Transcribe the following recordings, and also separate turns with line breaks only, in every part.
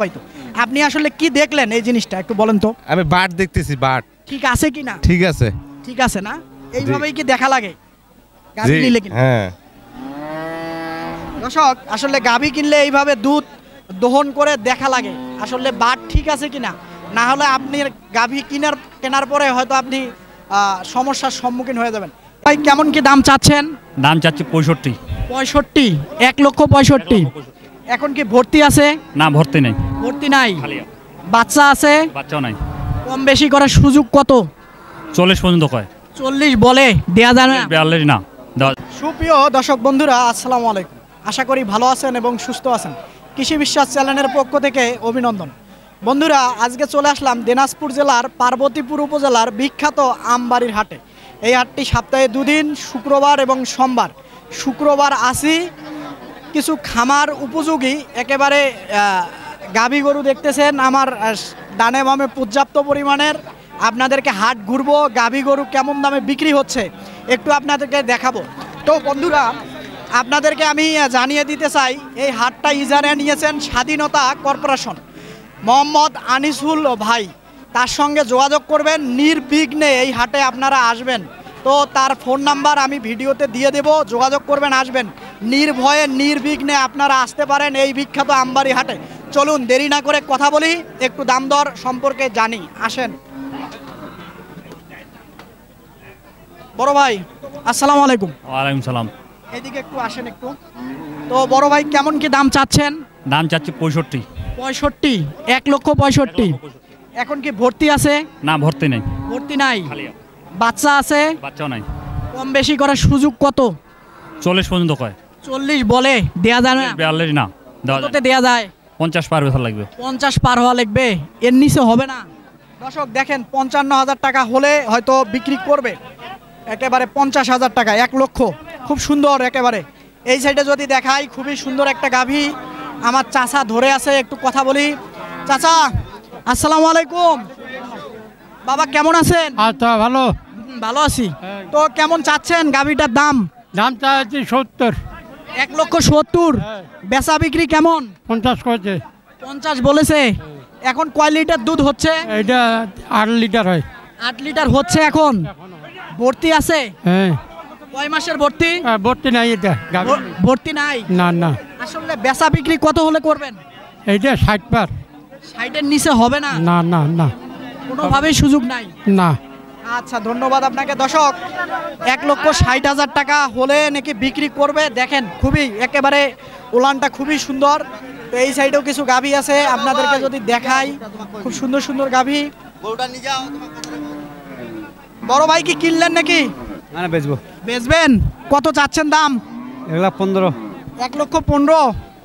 পাইতো। আপনি আসলে কি দেখলেন এই জিনিসটা একটু বলেন তো।
আমি বাট দেখতেছি, বাট
ঠিক আছে কিনা?
ঠিক আছে,
ঠিক আছে না? এইভাবেই কি দেখা লাগে গাভী
জি
নিলে কিনা?
হ্যাঁ।
দর্শক আসলে গাভী কিনলে এইভাবে দুধ দহন করে দেখা লাগে আসলে বাট ঠিক আছে কিনা, না হলে আপনি গাভী কেনার পরে হয়তো আপনি সমস্যার সম্মুখীন হয়ে যাবেন। ভাই কেমন কি দাম চাচ্ছেন?
দাম চাচ্ছি 65।
65, 1,65,000। এখন কি ভর্তি আছে?
না, ভর্তি নেই,
ভর্তি নাই।
খালি
বাচ্চা আছে?
বাচ্চাও নাই।
কম বেশি করার সুযোগ কত?
40 পর্যন্ত কয়।
40 বলে দেয়া যায় না?
42 না দেওয়া।
সুপ্রিয় দর্শক বন্ধুরা, আসসালামু আলাইকুম। আশা করি ভালো আছেন এবং সুস্থ আছেন। কৃষি বিশ্বাস চ্যানেলের পক্ষ থেকে অভিনন্দন। বন্ধুরা, আজকে চলে আসলাম দিনাজপুর জেলার পার্বতীপুর উপজেলার বিখ্যাত আমবাড়ির হাটে। এই হাটটি সপ্তাহে 2 দিন, শুক্রবার এবং সোমবার। শুক্রবার আসি কিছু খামার উপযোগী একেবারে গাভী গরু দেখতেছেন আমার ডানে বামে পর্যাপ্ত পরিমাণের। আপনাদেরকে হাট ঘুরবো, গাভী গরু কেমন দামে বিক্রি হচ্ছে একটু আপনাদেরকে দেখাবো। তো বন্ধুরা, আপনাদেরকে আমি জানিয়ে দিতে চাই এই হাটটা ইজারে নিয়েছেন স্বাধীনতা কর্পোরেশন। মোহাম্মদ আনিসুল ভাই, তার সঙ্গে যোগাযোগ করবেন, নির্বিঘ্নে এই হাটে আপনারা আসবেন। তো তার ফোন নাম্বার আমি ভিডিওতে দিয়ে দেব, যোগাযোগ করবেন, আসবেন নির্ভয়ে নির্বিঘ্নে আপনারা আসতে পারেন এই বিখ্যাত আমবাড়ি হাটে। চলুন দেরি না করে কথা বলি, একটু দাম দর সম্পর্কে জানি, আসেন। বড় ভাই আসসালামু আলাইকুম।
ওয়ালাইকুম সালাম।
এদিকে একটু আসেন একটু। তো বড় ভাই কেমন কি দাম চাচ্ছেন?
দাম চাচ্ছি 65।
65, 1,65,000। এখন কি ভর্তি আছে?
না, ভর্তি নেই,
ভর্তি নাই।
খালি
বাচ্চা আছে?
বাচ্চাও নাই।
কম বেশি করার সুযোগ কত?
40 পর্যন্ত কয়।
40 বলে দেয়া যায় না?
42 না দেওয়া
কততে দেয়া যায়?
50 পার বছর লাগবে।
50 পার হওয়া লাগবে, এর নিচে হবে না। দর্শক দেখেন, 55,000 টাকা হলে হয়তো বিক্রি করবে। একেবারে 50,000 টাকা, 1 লক্ষ। খুব সুন্দর একেবারে। এই সাইডে যদি দেখাই, খুবই সুন্দর একটা গাভী। আমার চাচা ধরে আছে, একটু কথা বলি। চাচা আসসালামু আলাইকুম। বাবা কেমন আছেন?
আচ্ছা, ভালো।
ভালো আছি। তো কেমন চাচ্ছেন গাভীটার দাম?
দাম চাচ্ছি 70।
1,70,000। বেচা বিক্রি কেমন?
50 করেছে।
50 বলেছে। এখন কয় লিটার দুধ হচ্ছে?
এটা 8 লিটার হয়।
8 লিটার হচ্ছে এখন। ভর্তি আছে?
হ্যাঁ।
কয় মাসের ভর্তি?
ভর্তি নাই এটা।
ভর্তি নাই।
না না,
আসলে বেচা বিক্রি কত হলে করবেন?
এইটা 60 পার।
60-এর নিচে হবে না?
না না না,
কোনোভাবেই সুযোগ নাই।
না।
আচ্ছা, ধন্যবাদ আপনাকে। দর্শক 1,60,000 টাকা হলে নাকি বিক্রি করবে। দেখেন খুবই একেবারে উলানটা খুবই সুন্দর। তো এই সাইডেও কিছু গাভী আছে, আপনাদেরকে যদি দেখাই, খুব সুন্দর সুন্দর গাভী। বড় ভাই কি কিনলেন নাকি?
না না, বেচবো।
বেচবেন? কত চাচ্ছেন দাম?
1,15,000।
1,15,000।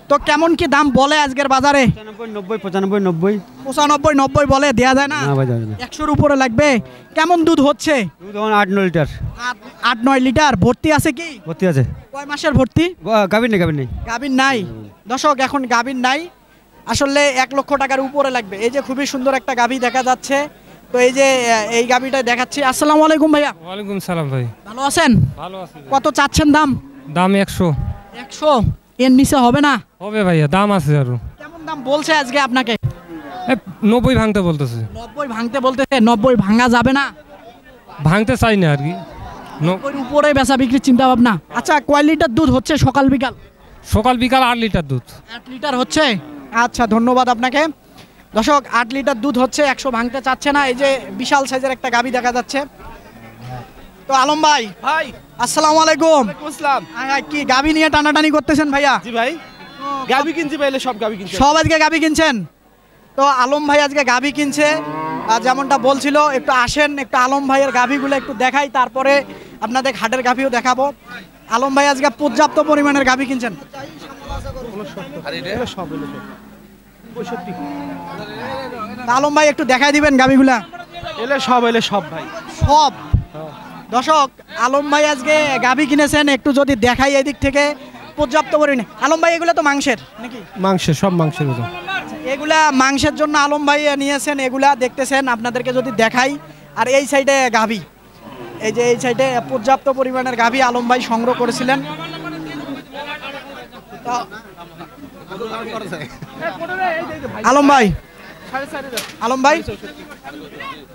তো কেমন কি দাম বলে আজকের বাজারে?
95, 95, 90।
95, 90 বলে, দেয়া যায় না?
না ভাই, যাবে না।
100-র উপরে লাগবে। কেমন দুধ হচ্ছে?
দুধ এখন 8-9 লিটার।
8-9 লিটার। ভর্তি আছে কি?
ভর্তি আছে।
কয় মাসের ভর্তি?
গাভীর নেই, গাভীর নেই।
গাভীর নাই। দর্শক এখন গাভীর নাই। আসলে 1 লক্ষ টাকার উপরে লাগবে। এই যে খুবই সুন্দর একটা গাভী দেখা যাচ্ছে। তো এই যে এই গাভীটা দেখাচ্ছি। আসসালামু আলাইকুম ভাইয়া।
ওয়ালাইকুম সালাম ভাই।
ভালো আছেন?
ভালো আছি।
কত চাচ্ছেন দাম?
দাম 100।
100? এর নিচে হবে না?
হবে ভাইয়া, দাম আছে আরো।
কেমন দাম বলছে আজকে আপনাকে?
90 ভাঙতে বলতেছে।
90 ভাঙতে বলতেছে। 90 ভাঙা যাবে না?
ভাঙতে চাই না আর কি।
90-এর উপরে বেচা বিক্রির চিন্তা ভাবনা। আচ্ছা, কয় লিটার দুধ হচ্ছে সকাল বিকাল?
সকাল বিকাল 8 লিটার দুধ।
8 লিটার হচ্ছে। আচ্ছা, ধন্যবাদ আপনাকে। দর্শক 8 লিটার দুধ হচ্ছে, 100 ভাঙতে চাচ্ছে না। এই যে বিশাল সাইজের একটা গাভী দেখা যাচ্ছে। তো আলম ভাই,
ভাই
আসসালামু আলাইকুম।
আসসালাম।
কি গাভী নিয়ে টানাটানি করতেছেন ভাইয়া?
জি ভাই, গাভী কিনছি পাইলে সব গাভী কিনছি।
সব আজকে গাভী কিনছেন? তো আলম ভাই আজকে গাভী কিনছে, যেমনটা বলছিল। একটু আসেন, একটু আলম ভাইয়ের গাভীগুলো একটু দেখাই, তারপরে আপনাদের হাটের গাভীও দেখাবো। আলম ভাই আজকে পর্যাপ্ত পরিমাণের গাভী কিনছেন। আলম ভাই একটু দেখাই দিবেন গাভীগুলা।
এলে সব ভাই,
সব। দর্শক আলম ভাই আজকে গাভী কিনেছেন, একটু যদি দেখাই এদিক থেকে পর্যাপ্ত পরিমাণে। আলম ভাই এগুলো তো মাংসের নাকি?
মাংসের, সব মাংসের মতো।
এগুলা মাংসের জন্য আলম ভাই নিয়েছেন, এগুলা দেখতেছেন, আপনাদেরকে যদি দেখাই। আর এই সাইডে গাভী, এই যে এই সাইডে পর্যাপ্ত পরিমাণের গাভী আলম ভাই সংগ্রহ করেছিলেন। তো আলম ভাই, আলম ভাই,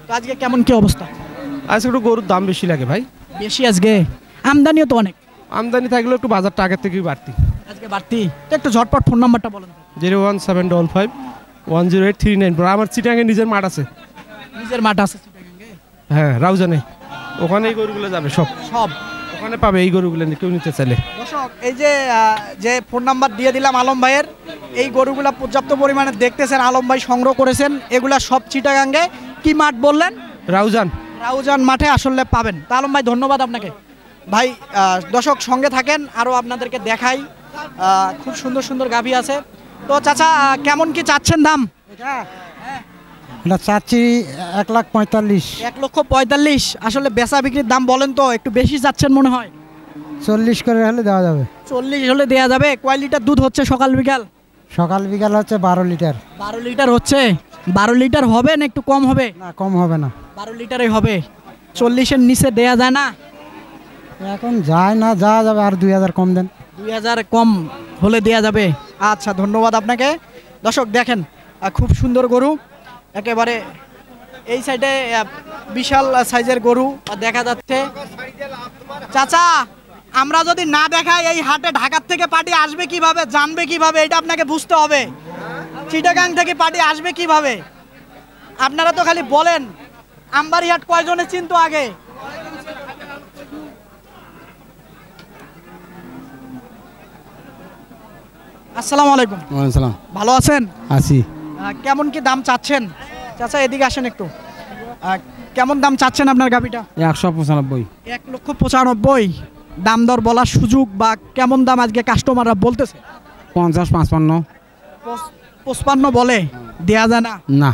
তো আজকে কেমন কি অবস্থা?
আজকে একটু গরুর দাম বেশি লাগে ভাই।
বেশি আজকে, আমদানিও তো অনেক,
আমদানি থাকলেও একটু বাজারটা আগের থেকেই বাড়তি।
আজকে বাড়তি। তো একটু ঝটপট ফোন নাম্বারটা বলেন।
01755 108 394। আমার চিটাঙ্গে নিজের মাঠ আছে।
নিজের মাঠ আছে?
হ্যাঁ, রাউজানে। ওখানে এই গরুগুলো যাবে সব,
সব
ওখানে পাবে এই গরুগুলো কেউ নিতে চাইলে।
দর্শক, এই যে ফোন নাম্বার দিয়ে দিলাম আলম ভাইয়ের, এই গরুগুলা পর্যাপ্ত পরিমাণে দেখতেছেন আলম ভাই সংগ্রহ করেছেন। এগুলা সব চিটাগাঙ্গে। কি মাঠ বললেন?
রাউজান।
রাউজান মাঠে আসলে পাবেন। তা আলম ভাই, ধন্যবাদ আপনাকে। ভাই, দর্শক সঙ্গে থাকেন, আরও আপনাদেরকে দেখাই। খুব সুন্দর সুন্দর গাভী আছে। তো চাচা, কেমন কি চাচ্ছেন দাম?
এটা চাচ্ছি 1,45,000।
1,45,000। আসলে বেচা বিক্রির দাম বলেন তো, একটু বেশি যাচ্ছেন মনে হয়।
40 করে হলে দেওয়া যাবে।
40 হলে দেয়া যাবে। কয় লিটার দুধ হচ্ছে সকাল বিকাল?
সকাল বিকাল হচ্ছে 12 লিটার।
12 লিটার হচ্ছে। 12 লিটার হবে না একটু কম হবে?
না, কম হবে না।
12 লিটারই হবে। 40-এর নিচে দেয়া যায় না?
এখন যায় না, যাওয়া যাবে। আর 2,000 কম দেন।
2,000 কম হলে দেয়া যাবে। আচ্ছা, ধন্যবাদ আপনাকে। দর্শক দেখেন, খুব সুন্দর গরু একেবারে। এই সাইডে বিশাল সাইজের গরু দেখা যাচ্ছে। চাচা, আমরা যদি না দেখাই এই হাটে ঢাকার থেকে পার্টি আসবে কিভাবে, জানবে কিভাবে, এটা আপনাকে বুঝতে হবে। চিটাগাং থেকে পার্টি আসবে কিভাবে? আপনারা তো খালি বলেন। আমবাড়িহাট কয়জনে চিনতো আগে? আসসালামু আলাইকুম।
ওয়ালাইকুম সালাম।
ভালো আছেন?
আছি।
কেমন কি দাম চাচ্ছেন? চাচা এদিকে আসেন একটু। কেমন দাম চাচ্ছেন আপনার গাভিটা?
195।
1,95,000 দাম দর বলার সুযোগ বা কেমন দাম আজকে কাস্টমাররা বলতেছে?
50, 55।
55 বলে, দেয়া যায় না?
না।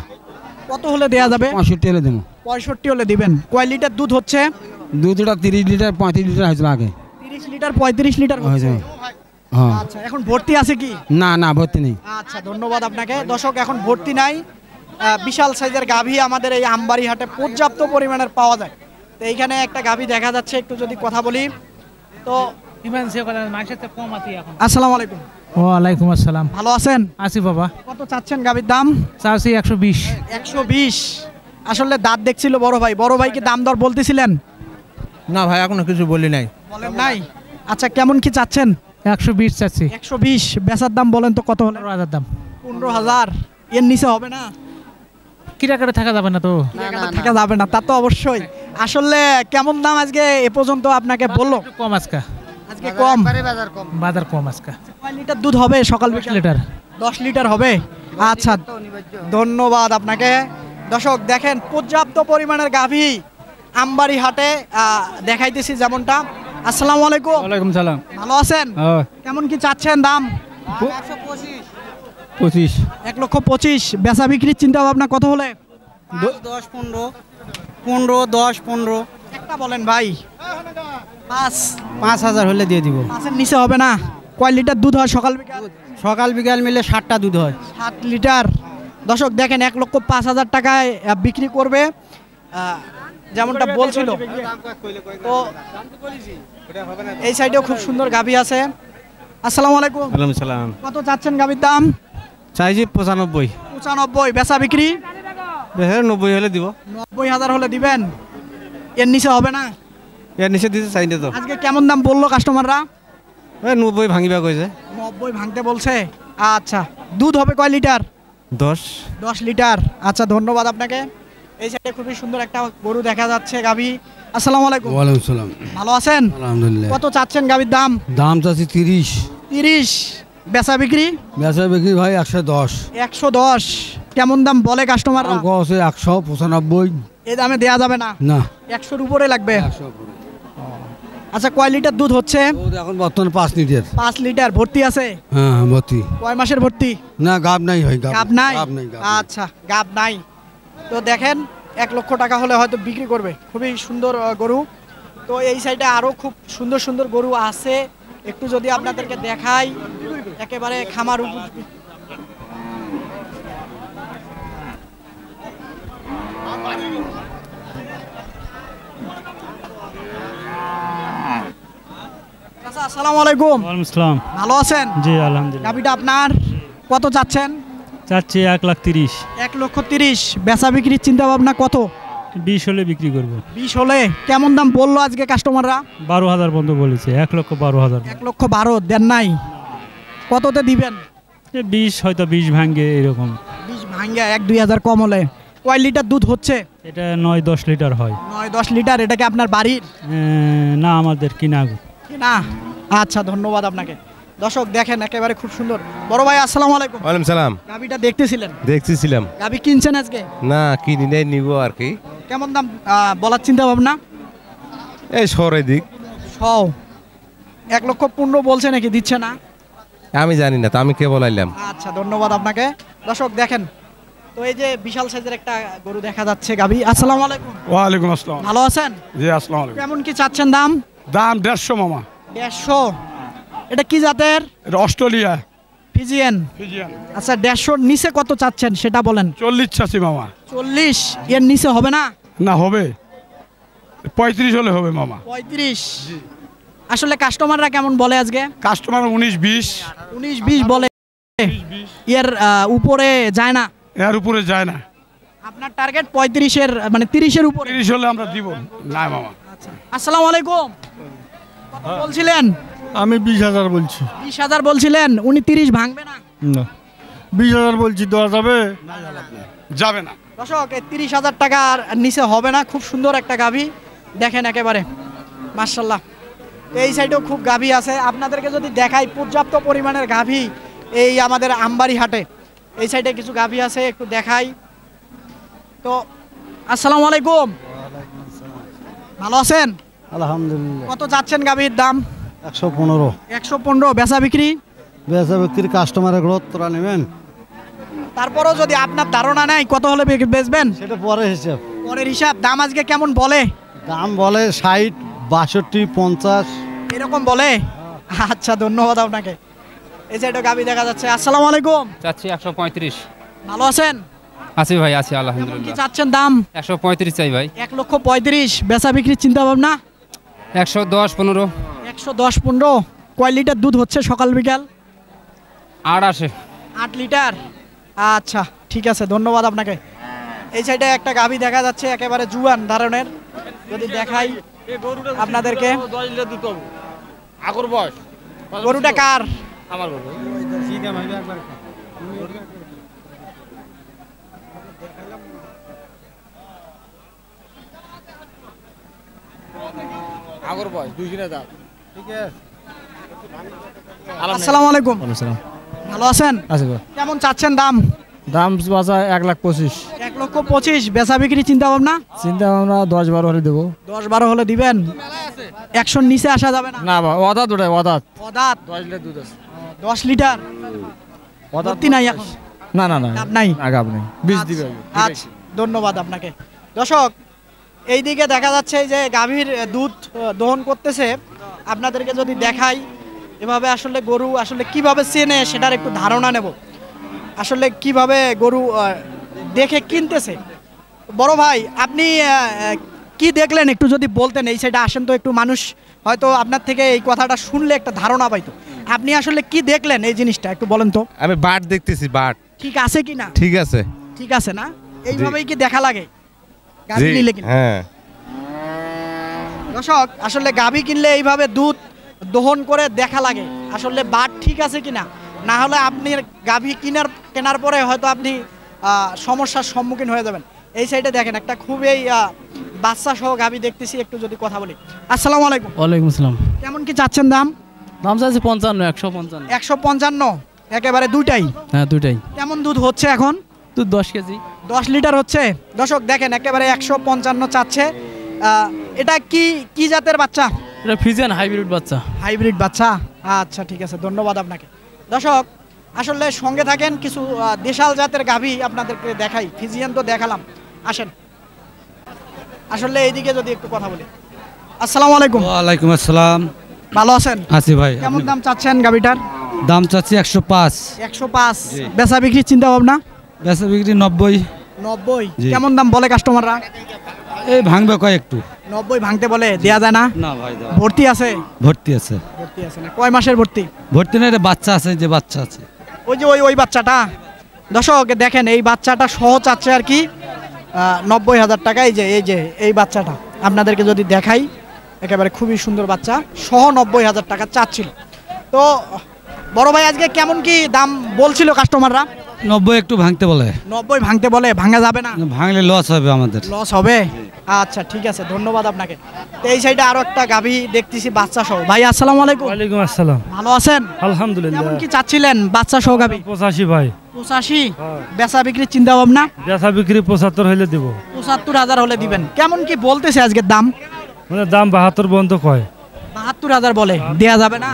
কত হলে দেয়া যাবে?
65 হলে দেবো।
65 হলে দিবেন। কয় লিটার দুধ হচ্ছে?
দুধটা 30 লিটার 35 লিটার হয়েছিল আগে।
30 লিটার 35 লিটার হচ্ছে।
হ্যাঁ।
আচ্ছা, এখন ভর্তি আছে কি?
না না, ভর্তি নেই।
আচ্ছা, ধন্যবাদ আপনাকে। দর্শক, এখন ভর্তি নাই। বিশাল সাইজের গাভী আমাদের এই আমবাড়ি হাটে পর্যাপ্ত পরিমাণের পাওয়া যায়। তো এইখানে একটা গাভী দেখা যাচ্ছে, একটু যদি কথা বলি। তো আসসালামু আলাইকুম।
ওয়ালাইকুম আসসালাম।
ভালো আছেন?
আসি বাবা।
কত চাচ্ছেন গাভীর দাম?
চাচ্ছি 120।
120। আসলে দাঁত দেখছিল বড় ভাই। বড় ভাই কি দাম দর বলতেছিলেন?
না ভাই, এখনো কিছু বলি নাই।
বলেন নাই? আচ্ছা, কেমন কি চাচ্ছেন?
120 চাচ্ছি।
120। বেচার দাম বলেন তো কত হলে?
15,000 দাম।
15,000। এর নিচে হবে না?
কিরাকারে থাকা যাবে না তো?
থাকা যাবে না, তা তো অবশ্যই। আসলে কেমন দাম আজকে এ পর্যন্ত আপনাকে বললো?
একটু কম আজকে।
আজকে কম।
বাজার কম আজকে।
কয় লিটার দুধ হবে সকাল
10 লিটার।
10 লিটার হবে। আচ্ছা, ধন্যবাদ আপনাকে। দর্শক দেখেন, পর্যাপ্ত পরিমাণের গাভী আমবাড়ি হাটে দেখাইতেছি যেমনটা। আসসালামু আলাইকুম।
ওয়ালাইকুম সালাম।
ভালো আছেন? কেমন কি চাচ্ছেন দাম?
25।
1,25,000। বেচা বিক্রির চিন্তা ভাবনা কত হলে?
10, 15, 15, 10, 15।
একটা বলেন ভাই।
5,000 হলে দিয়ে দিব।
5-এর নিচে হবে না? কয় লিটার দুধ হয় সকাল বিকাল?
সকাল বিকাল মিলে 60টা দুধ হয়।
7 লিটার। দর্শক দেখেন, 1,05,000 টাকায় বিক্রি করবে, যেমনটা বলছিল। তো এই সাইডেও খুব সুন্দর গাভী আছে। আসসালামু আলাইকুম।
ওয়ালাইকুম সালাম।
কত চাচ্ছেন গাভীর দাম?
চাইছি 95।
95। বেচা বিক্রি?
90 হলে দিব।
90,000 হলে দিবেন। এর নিচে হবে না?
এর নিচে দিতে চাই না তো।
আজকে কেমন দাম বললো কাস্টমাররা?
90 ভাঙিবা কইছে।
90 ভাঙতে বলছে। আচ্ছা, দুধ হবে কয় লিটার?
10।
10 লিটার। আচ্ছা, ধন্যবাদ আপনাকে। এই সাইডে খুবই সুন্দর একটা গরু দেখা যাচ্ছে, গাভী। আসসালামু আলাইকুম।
ওয়ালাইকুম সালাম।
ভালো আছেন?
আলহামদুলিল্লাহ।
কত চাচ্ছেন গাভীর দাম?
দাম চাচ্ছি 30।
30। বেচা বিক্রি?
বেচা বিক্রি ভাই 110।
110। কেমন দাম বলে কাস্টমাররা?
দাম আছে 195।
এই দামে দেয়া যাবে না?
না,
100-র উপরে লাগবে। আচ্ছা, কয় লিটার দুধ হচ্ছে?
দুধ এখন বর্তমানে 5 লিটার।
5 লিটার। ভর্তি আছে?
হ্যাঁ, ভর্তি।
কয় মাসের ভর্তি?
না, গাব নাই হয়।
গাব নাই?
গাব নাই।
আচ্ছা, গাব নাই। তো দেখেন, 1 লক্ষ টাকা হলে হয়তো বিক্রি করবে। খুবই সুন্দর গরু। তো এই সাইডে আরও খুব সুন্দর সুন্দর গরু আছে, একটু যদি আপনাদেরকে দেখাই। একেবারে খামার উপযোগী। আচ্ছা, আসসালামু আলাইকুম।
ওয়ালাইকুম আসসালাম।
ভালো আছেন?
জি আলহামদুলিল্লাহ।
গাভীটা আপনার? কত চাচ্ছেন?
চাচ্ছি 1,30,000।
1,30,000। বেচা বিক্রির চিন্তা ভাবনা কত?
20 হলে বিক্রি করবো।
20 হলে। কেমন দাম বললো আজকে কাস্টমাররা?
12,000 বন্ধ বলেছে, 1,12,000।
1,12,000 দেন নাই, কততে দিবেন?
20 হয়তো 20 ভাঙ্গে এরকম।
20 ভাঙ্গা 1-2,000 কম হলে। কয় লিটার দুধ হচ্ছে?
এটা 9-10 লিটার হয়।
9-10 লিটার। এটা কি আপনার বাড়ির?
না, আমাদের কিনা গো।
না। আচ্ছা, ধন্যবাদ আপনাকে। দর্শক দেখেন একেবারে খুব সুন্দর। বড় ভাই আসসালামু আলাইকুম।
ওয়ালাইকুম সালাম।
গাবিটা দেখতেছিলেন?
দেখতেছিলাম।
গাবি কিনছেন আজকে?
না, কিনি নাই, নিব আর কি।
কেমন দাম বলার চিন্তা ভাবনা?
এই শহরের দিক।
1,15,000 বলছে নাকি, দিচ্ছে না?
আমি জানি না, তো আমি কে বলাইলাম।
আচ্ছা, ধন্যবাদ আপনাকে। দর্শক দেখেন তো এই যে বিশাল সাইজের একটা গরু দেখা যাচ্ছে গাবি। আসসালামু আলাইকুম।
ওয়ালাইকুম আসসালাম।
ভালো আছেন?
জি আসসালামু আলাইকুম।
কেমন কি চাচ্ছেন দাম?
দাম 150 মামা।
150। এটা কি জাতের?
এটা অস্ট্রেলিয়া
ফিজিয়ান।
ফিজিয়ান।
আচ্ছা, 150 নিচে কত চাচ্ছেন সেটা বলেন।
40 চাচ্ছি মামা।
40 এর নিচে হবে না?
না, হবে 35 হলে হবে মামা।
35। আসলে কাস্টমাররা কেমন বলে আজকে?
কাস্টমার 19-20।
19-20 বলে। এর উপরে যায় না?
এর উপরে যায় না।
আপনার টার্গেট 35 এর মানে 30 এর উপরে?
30 হলে আমরা দিব না মামা।
আচ্ছা, আসসালামু আলাইকুম। কত বলছিলেন?
আমি 20,000 বলছি।
20,000 বলছিলেন, উনি 30 ভাঙবে না?
না, 20,000 বলছি, দেওয়া যাবে? যাবে না।
দর্শক, এই 30,000 টাকার নিচে হবে না। খুব সুন্দর একটা গাভী দেখেন একেবারে মাশাআল্লাহ। এই সাইডেও খুব গাভী আছে, আপনাদেরকে যদি দেখাই পর্যাপ্ত পরিমাণের গাভী এই আমাদের আমবাড়ি হাটে। এই সাইডে কিছু গাভী আছে, একটু দেখাই। তো আসসালামু আলাইকুম। ভালো আছেন?
আলহামদুলিল্লাহ।
কত যাচ্ছেন গাভীর দাম?
115।
115। বেচা বিক্রি?
বেচা বিক্রির কাস্টমারের গ্রোথ তোরা নেবেন,
তারপরও যদি আপনার ধারণা নেই কত হলে বেচবেন?
সেটা পরে হিসাব।
পরের হিসাব। দাম আজকে কেমন বলে?
দাম বলে 60, 62, 50
এরকম বলে। আচ্ছা, ধন্যবাদ আপনাকে। এই সাইডে গাভী দেখা যাচ্ছে। আসসালামু আলাইকুম।
চাচ্ছি 135।
ভালো আছেন?
আছি ভাই, আছি
কেমন কি
আলহামদুলিল্লাহ।
চাচ্ছেন দাম?
135 চাই ভাই।
1,35,000। বেচা বিক্রির চিন্তা ভাবনা?
110-15।
110-15। কয় লিটার দুধ হচ্ছে সকাল বিকাল?
8 আসে।
8 লিটার। আচ্ছা, ঠিক আছে, ধন্যবাদ আপনাকে। এই সাইডে একটা গাভী দেখা যাচ্ছে একেবারে জুয়ান ধরনের, যদি দেখাই আপনাদেরকে। গরুটা কার?
আমার গরু। আগর বয়স 2 কিনা দাম। ঠিক আছে।
আসসালামু আলাইকুম। ভালো আছেন?
আছে
কেমন চাচ্ছেন দাম?
দাম বাজা 1,25,000।
1,25,000। বেচা বিক্রির চিন্তা ভাবনা?
চিন্তা ভাবনা 10-12 হলে দেবো।
10-12 হলে দিবেন? 100 নিচে আসা যাবে না?
না ভাই, ওদাত ওটাই ওদাত।
অদাত
10 লিটার দুধ আছে।
10 লিটার। ভর্তি নাই এখন?
না না না,
গাব নাই?
না গাব নাই, 20 দিবে।
আচ্ছা, ধন্যবাদ আপনাকে। দর্শক, এই দিকে দেখা যাচ্ছে এই যে গাভীর দুধ দহন করতেছে। আপনাদেরকে যদি দেখাই এভাবে, আসলে গরু আসলে কিভাবে চেনে সেটার একটু ধারণা নেব। আসলে কিভাবে গরু দেখে কিনতেছে। বড় ভাই, আপনি কি দেখলেন একটু যদি বলতেন। এই সাইডে আসেন তো একটু, মানুষ হয়তো আপনার থেকে এই কথাটা শুনলে একটা ধারণা পাইতো। আপনি আসলে কি দেখলেন এই জিনিসটা একটু বলেন তো।
আমি বাট দেখতেছি, বাট
ঠিক আছে কি না?
ঠিক আছে।
ঠিক আছে না? এইভাবেই কি দেখা লাগে গাভী
জি,
নিলে? কিনা
হ্যাঁ।
দর্শক, আসলে গাভী কিনলে এইভাবে দুধ দহন করে দেখা লাগে আসলে বাট ঠিক আছে কিনা। না হলে আপনি গাভী কেনার পরে হয়তো আপনি সমস্যার সম্মুখীন হয়ে যাবেন। এই সাইডে দেখেন একটা খুবই বাচ্চা সহ গাভী দেখতেছি, একটু যদি কথা বলি। আসসালামু আলাইকুম।
ওয়ালাইকুম আসসালাম।
কেমন কি চাচ্ছেন দাম?
দাম চাইছে 55, 155।
155। একেবারে দুইটাই?
হ্যাঁ, দুইটাই।
কেমন দুধ হচ্ছে এখন?
দুধ 10 কেজি।
10 লিটার হচ্ছে। দর্শক দেখেন একেবারে 155 চাচ্ছে। এটা কি জাতের বাচ্চা?
এটা ফিজিয়ান হাইব্রিড বাচ্চা।
হাইব্রিড বাচ্চা। আচ্ছা, ঠিক আছে, ধন্যবাদ আপনাকে। দর্শক, আসলে সঙ্গে থাকেন, কিছু দেশাল জাতের গাভী আপনাদেরকে দেখাই। ফিজিয়ান তো দেখালাম, আসেন। আসলে এইদিকে যদি একটু কথা বলি। আসসালামু আলাইকুম।
ওয়ালাইকুম আসসালাম।
ভালো আছেন?
আছি ভাই।
কেমন দাম চাচ্ছেন গাভীটার?
দাম চাচ্ছি 105।
105। বেচা বিক্রির চিন্তা ভাবনা?
বেচা বিক্রি 90।
90।
জি।
কেমন দাম বলে কাস্টমাররা?
এই ভাঙবে কয় একটু।
90 ভাঙতে বলে, দেয়া যায় না?
না ভাই,
ভর্তি আছে?
ভর্তি আছে।
ভর্তি আছে না? কয় মাসের ভর্তি?
ভর্তি না, এটা বাচ্চা আছে, যে বাচ্চা আছে।
ও ওই যে ওই বাচ্চাটা দর্শক দেখেন, এই বাচ্চাটা সহ চাচ্ছে আর কি 90,000 টাকা। এই বাচ্চাটা আপনাদেরকে যদি দেখাই, একেবারে খুবই সুন্দর বাচ্চা, সহ 90,000 টাকা চাচ্ছিল। তো বড় ভাই আজকে কেমন কি দাম বলছিল কাস্টমাররা?
90 একটু ভাঙতে বলে।
90 ভাঙতে বলে, ভাঙা যাবে না?
ভাঙলে লস হবে আমাদের।
লস হবে? আচ্ছা ঠিক আছে, ধন্যবাদ আপনাকে। তো এই সাইডে আরো একটা গাভী দেখতেছি বাচ্চা সহ। ভাই আসসালামু আলাইকুম।
ওয়ালাইকুম আসসালাম।
ভালো আছেন?
আলহামদুলিল্লাহ।
কেমন কি চাচ্ছিলেন বাচ্চা সহ গাভী?
85 ভাই।
85? বেচা বিক্রির চিন্তা ভাবনা?
বেচা বিক্রি 75 হইলে দিব।
75,000 হলে দিবেন। কেমন কি বলতেছে আজকের দাম?
মানে দাম 72 বন্ধ কয়।
72,000 বলে, দেয়া যাবে না?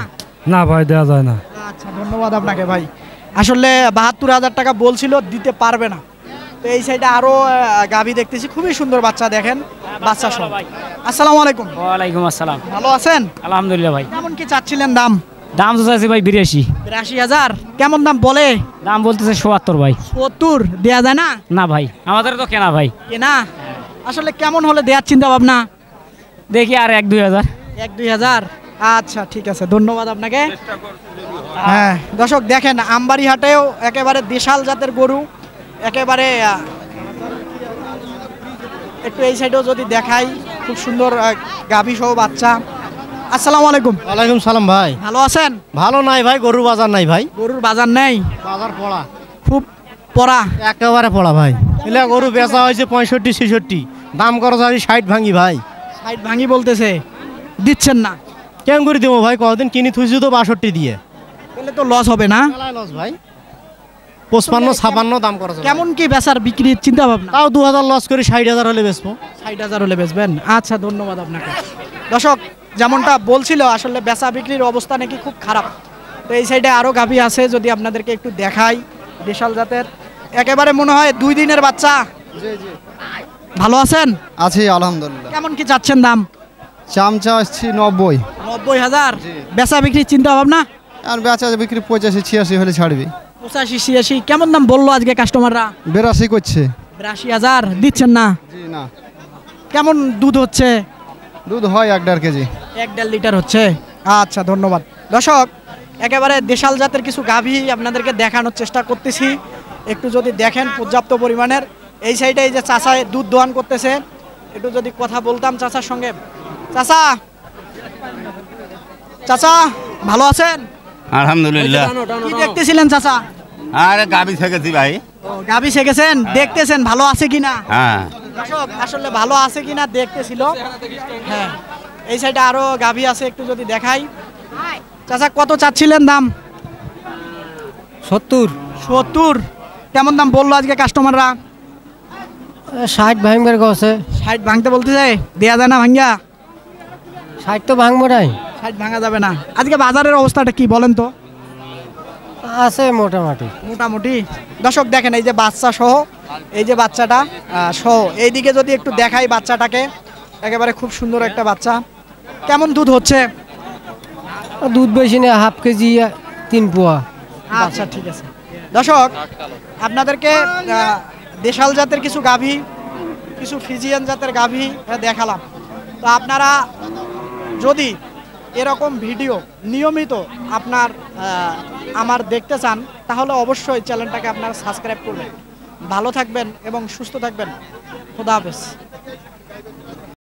না ভাই, দেওয়া যায় না।
আচ্ছা ধন্যবাদ আপনাকে ভাই। আসলে 72,000 টাকা বলছিল, দিতে পারবে না। তো এই সাইডে আরো গাভী দেখতেছি, খুবই সুন্দর বাচ্চা, দেখেন বাচ্চা সহ। আসসালামু আলাইকুম।
ওয়ালাইকুম আসসালাম।
ভালো আছেন?
আলহামদুলিল্লাহ ভাই।
কেমন কি চাচ্ছিলেন দাম?
দাম তো চাইছি ভাই 82।
82,000? কেমন দাম বলে?
দাম বলতেছে 77 ভাই।
70 দেয়া যায় না?
না ভাই, আমাদের তো কেনা ভাই।
কেনা? আসলে কেমন হলে দেওয়ার চিন্তা ভাবনা?
দেখি আর 1-2 হাজার।
1-2 হাজার? আচ্ছা ঠিক আছে, ধন্যবাদ আপনাকে। হ্যাঁ দর্শক দেখেন, আমবাড়ি হাটেও একেবারে দেশাল জাতের গরু, একেবারে একটু এই সাইডেও যদি দেখাই, খুব সুন্দর গাভী সহ বাচ্চা। আসসালামু আলাইকুম।
ওয়ালাইকুম সালাম ভাই।
ভালো আছেন?
ভালো নাই ভাই, গরুর বাজার নাই ভাই।
গরুর বাজার নেই?
বাজার পড়া,
খুব পড়া,
একেবারে পড়া ভাই। এলে গরু বেচা হয়েছে 65-66, দাম করা যায় 60 ভাঙি ভাই।
60 ভাঙি বলতেছে, দিচ্ছেন না?
কেমন করে দেবো ভাই, কদিন কিনি থুইছি তো 62 দিয়ে।
তাহলে তো লস হবে না?
লস ভাই, 55-56 দাম করা যায়।
কেমন কি বেচার বিক্রির চিন্তা ভাবনা?
তাও 2,000 লস করে 60,000 হলে বেচবো।
60,000 হলে বেচবেন? আচ্ছা ধন্যবাদ আপনাকে। দর্শক যেমনটা বলছিল, আসলে বেচা বিক্রির অবস্থা নাকি খুব খারাপ। তো এই সাইডে আরও গাভী আছে, যদি আপনাদেরকে একটু দেখাই, দেশাল জাতের, একেবারে মনে হয় 2 দিনের বাচ্চা। ভালো আছেন?
আছি আলহামদুলিল্লাহ।
কেমন কি চাচ্ছেন দাম?
চামচা আসছি 90।
90,000? বেচা বিক্রির চিন্তা ভাবনা?
আর বেচা বিক্রি 85-86 হলে ছাড়বি।
85-86? কেমন দাম বললো আজকে কাস্টমাররা?
82 করছে।
82,000 দিচ্ছেন না?
জি না।
কেমন দুধ হচ্ছে?
দুধ হয় 1.5 কেজি।
1.5 লিটার হচ্ছে? আচ্ছা ধন্যবাদ। দর্শক একেবারে দেশাল জাতের কিছু গাভী আপনাদেরকে দেখানোর চেষ্টা করতেছি, একটু যদি দেখেন পর্যাপ্ত পরিমাণের। এই সাইডে এই যে চাচা দুধ দোয়ান করতেছে, একটু যদি কথা বলতাম চাচার সঙ্গে। চাচা, চাচা ভালো আছেন?
আলহামদুলিল্লাহ।
কি দেখতেছিলেন চাচা?
আরে গাবি ছেগেছি ভাই।
গাভী ছেকেছেন, দেখতেছেন ভালো আছে কিনা?
হ্যাঁ।
দর্শক আসলে ভালো আছে কিনা দেখতেছিল। হ্যাঁ এই সাইডে আরো গাভী আছে, একটু যদি দেখাই। চাচা কত চাচ্ছিলেন দাম?
70।
70? কেমন দাম বললো আজকে কাস্টমাররা?
60 ভাঙবার গছে।
60 ভাঙতে বলতেছে, দেয়া যায় না ভাঙ্গা?
60 তো ভাঙবো নাই।
60 ভাঙা যাবে না। আজকে বাজারের অবস্থাটা কি বলেন তো?
আছে মোটামুটি।
মোটামুটি। দর্শক দেখেন, এই যে বাচ্চা সহ, এই যে বাচ্চাটা সহ, এইদিকে যদি একটু দেখাই বাচ্চাটাকে, একেবারে খুব সুন্দর একটা বাচ্চা। কেমন দুধ হচ্ছে?
দুধ বেশি না, হাফ কেজি 3 পোয়া।
আচ্ছা ঠিক আছে। দর্শক আপনাদেরকে দেশাল জাতের কিছু গাভী, কিছু ফিজিয়ান জাতের গাভী দেখালাম। তো আপনারা যদি এরকম ভিডিও নিয়মিত আমার দেখতে চান, তাহলে অবশ্যই চ্যানেলটাকে আপনারা সাবস্ক্রাইব করবেন। ভালো থাকবেন এবং সুস্থ থাকবেন। খোদা হাফেজ।